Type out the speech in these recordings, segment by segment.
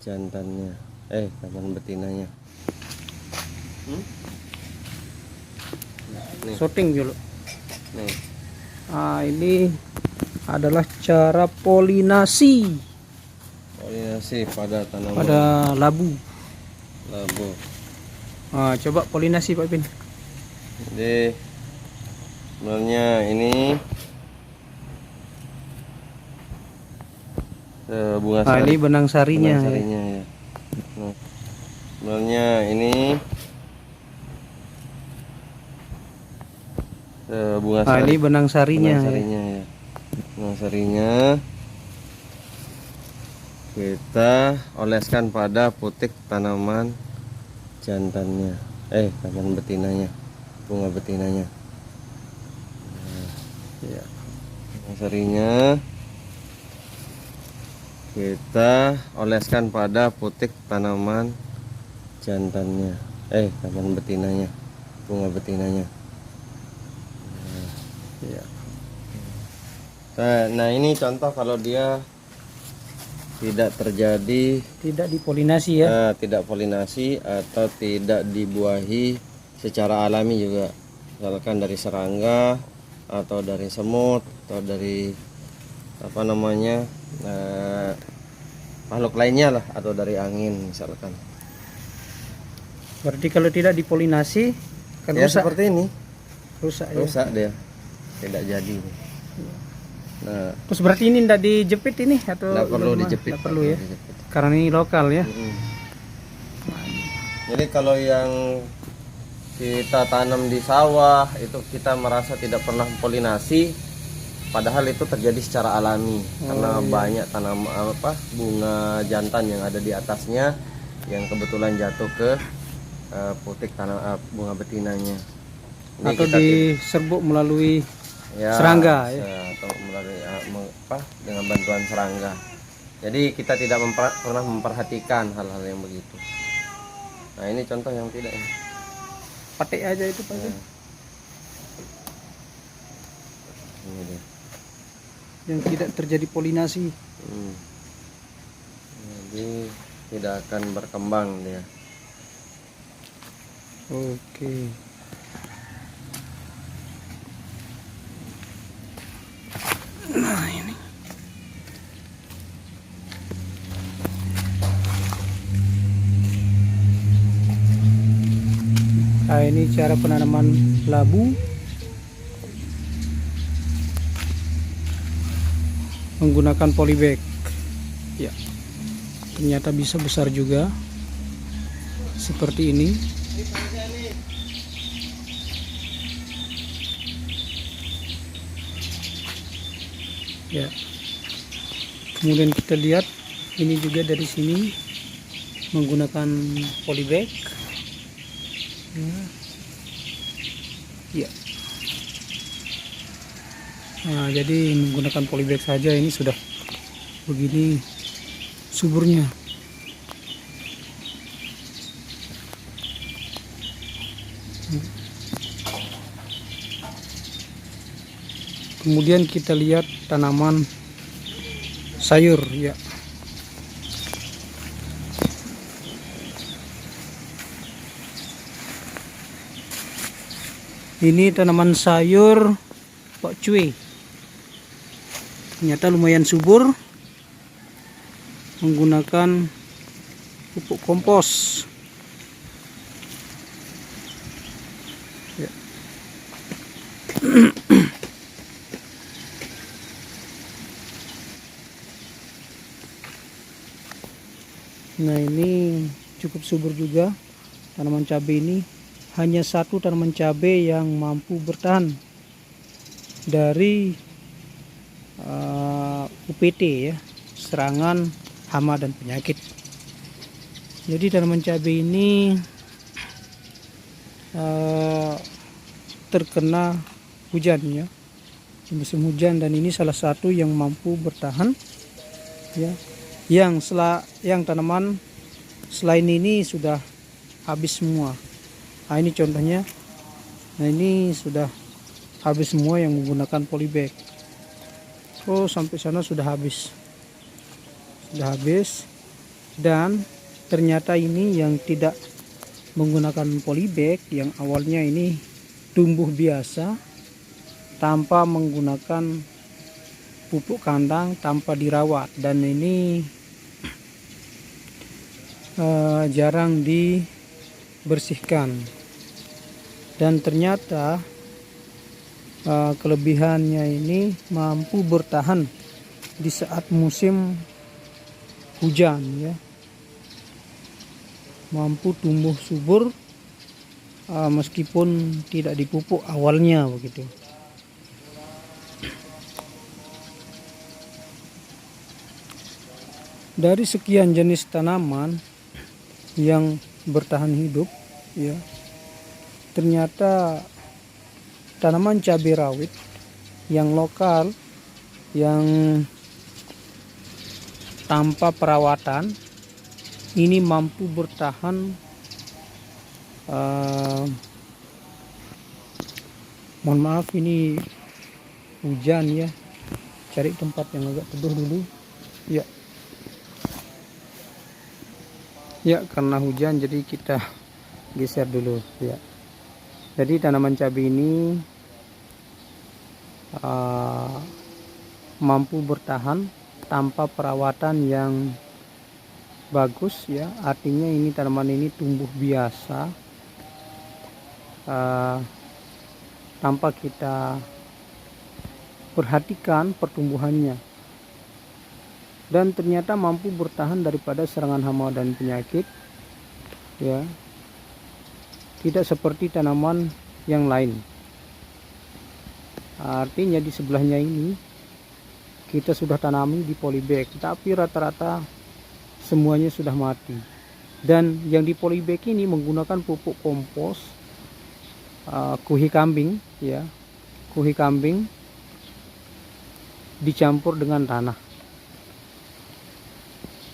jantannya, kapan betinanya. Nih, Syuting dulu. nih. Nah, ini adalah cara polinasi Polinasi pada tanaman pada labu. labu. Nah, coba polinasi Pak Pin. Jadi sebenarnya ini bunga Nah, sari. ini benang sarinya. Benang sarinya ya. Nah, sebenarnya ini bunga Nah, sari. ini benang sarinya. Benang sarinya ya. Benang sarinya kita oleskan pada putik tanaman jantannya, tanaman betinanya, bunga betinanya. Nah, ya. Benang sarinya kita oleskan pada putik tanaman jantannya, tanaman betinanya, bunga betinanya. Nah, ya. Nah, ini contoh kalau dia tidak terjadi, Tidak dipolinasi ya. tidak polinasi atau tidak dibuahi secara alami juga, misalkan dari serangga atau dari semut atau dari apa namanya makhluk lainnya lah, atau dari angin misalkan. Berarti kalau tidak dipolinasi kan Ya rusak. seperti ini, Rusak ya. rusak dia, tidak jadi. Nah, Terus berarti ini tidak dijepit ini atau nggak perlu gimana? dijepit, Nggak perlu ya. dijepit. Karena ini lokal ya. Jadi kalau yang kita tanam di sawah itu kita merasa tidak pernah polinasi, padahal itu terjadi secara alami karena banyak tanam bunga jantan yang ada di atasnya yang kebetulan jatuh ke putik bunga betinanya. Ini Atau kita diserbuk melalui serangga ya. atau melalui dengan bantuan serangga. Jadi kita tidak pernah memperhatikan hal-hal yang begitu. Nah, ini contoh yang tidak ini. Pakai aja itu Pak. Nah, ini dia. Yang tidak terjadi polinasi. Jadi tidak akan berkembang dia. Oke. Nah, ini. Nah, ini cara penanaman labu menggunakan polybag. Ya. Ternyata bisa besar juga. Seperti ini. Ya. Kemudian kita lihat ini juga dari sini menggunakan polybag. Ya. Nah, jadi menggunakan polybag saja ini sudah begini suburnya. Kemudian kita lihat tanaman sayur ya. Ini tanaman sayur Pak Cuy. Ternyata lumayan subur menggunakan pupuk kompos. Ya. Nah, ini cukup subur juga tanaman cabai ini. Hanya satu tanaman cabai yang mampu bertahan dari UPT ya, serangan hama dan penyakit. Jadi tanaman cabai ini terkena hujan ya, musim hujan, dan ini salah satu yang mampu bertahan ya. Yang tanaman selain ini sudah habis semua. Nah, ini contohnya. Nah, ini sudah habis semua yang menggunakan polybag. Oh, sampai sana sudah habis. Sudah habis. Dan ternyata ini yang tidak menggunakan polybag, yang awalnya ini tumbuh biasa tanpa menggunakan pupuk kandang, tanpa dirawat, dan ini jarang dibersihkan. Dan ternyata kelebihannya ini mampu bertahan di saat musim hujan ya, mampu tumbuh subur meskipun tidak dipupuk awalnya begitu. Dari sekian jenis tanaman yang bertahan hidup ya, ternyata tanaman cabai rawit yang lokal, yang tanpa perawatan, ini mampu bertahan mohon maaf ini hujan ya, cari tempat yang agak teduh dulu ya. Ya, karena hujan jadi kita geser dulu ya. Jadi tanaman cabai ini mampu bertahan tanpa perawatan yang bagus ya. Artinya ini tanaman ini tumbuh biasa tanpa kita perhatikan pertumbuhannya, dan ternyata mampu bertahan daripada serangan hama dan penyakit ya, tidak seperti tanaman yang lain. Artinya di sebelahnya ini kita sudah tanami di polybag, tapi rata-rata semuanya sudah mati. Dan yang di polybag ini menggunakan pupuk kompos kuhi kambing ya, kuhi kambing dicampur dengan tanah.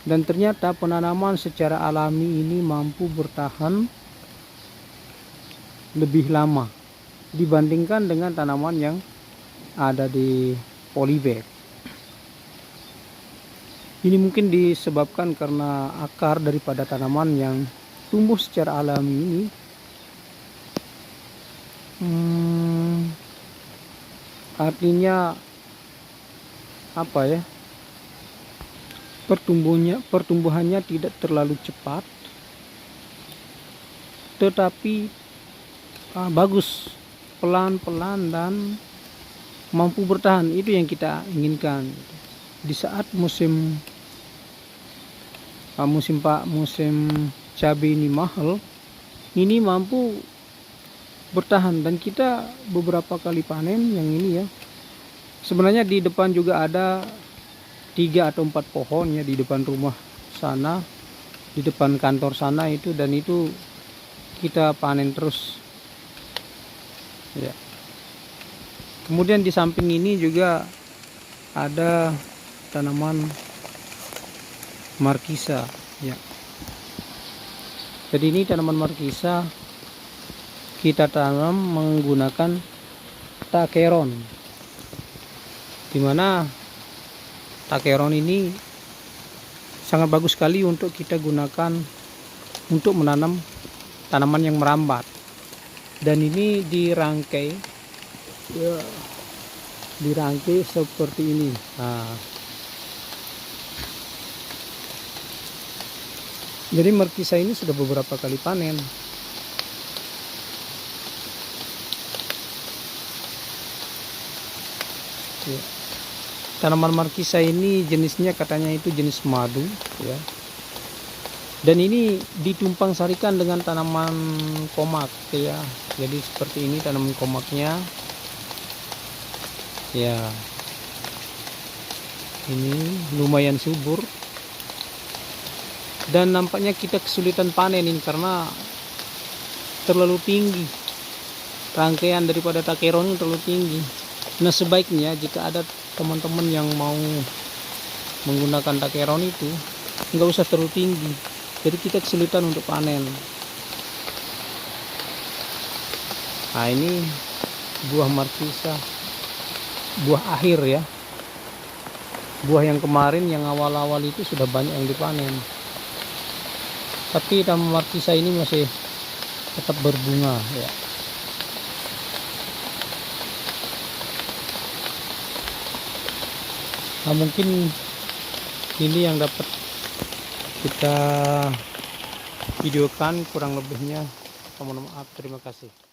Dan ternyata penanaman secara alami ini mampu bertahan lebih lama dibandingkan dengan tanaman yang ada di polybag. Ini mungkin disebabkan karena akar daripada tanaman yang tumbuh secara alami ini artinya apa ya, pertumbuhannya tidak terlalu cepat, tetapi bagus, pelan-pelan dan mampu bertahan. Itu yang kita inginkan di saat musim cabai ini mahal, ini mampu bertahan. Dan kita beberapa kali panen yang ini ya. Sebenarnya di depan juga ada 3 atau 4 pohon ya, di depan rumah sana, di depan kantor sana itu, dan itu kita panen terus ya. Kemudian di samping ini juga ada tanaman markisa ya. Jadi ini tanaman markisa kita tanam menggunakan takeron, dimana takeron ini sangat bagus sekali untuk kita gunakan untuk menanam tanaman yang merambat. Dan ini dirangkai ya, dirangkai seperti ini. Nah, jadi markisa ini sudah beberapa kali panen ya. Tanaman markisa ini jenisnya katanya itu jenis madu ya. Dan ini ditumpang sarikan dengan tanaman komak ya. Jadi seperti ini tanaman komaknya ya. Ini lumayan subur. Dan nampaknya kita kesulitan panen ini karena terlalu tinggi. Rangkaian daripada takeron ini terlalu tinggi. Nah, sebaiknya jika ada teman-teman yang mau menggunakan takeron itu nggak usah terlalu tinggi, jadi kita kesulitan untuk panen. Nah, ini buah markisa, buah akhir ya, buah yang kemarin yang awal-awal itu sudah banyak yang dipanen. Tapi taman markisa ini masih tetap berbunga ya. Nah, mungkin ini yang dapat kita videokan, kurang lebihnya mohon maaf, terima kasih.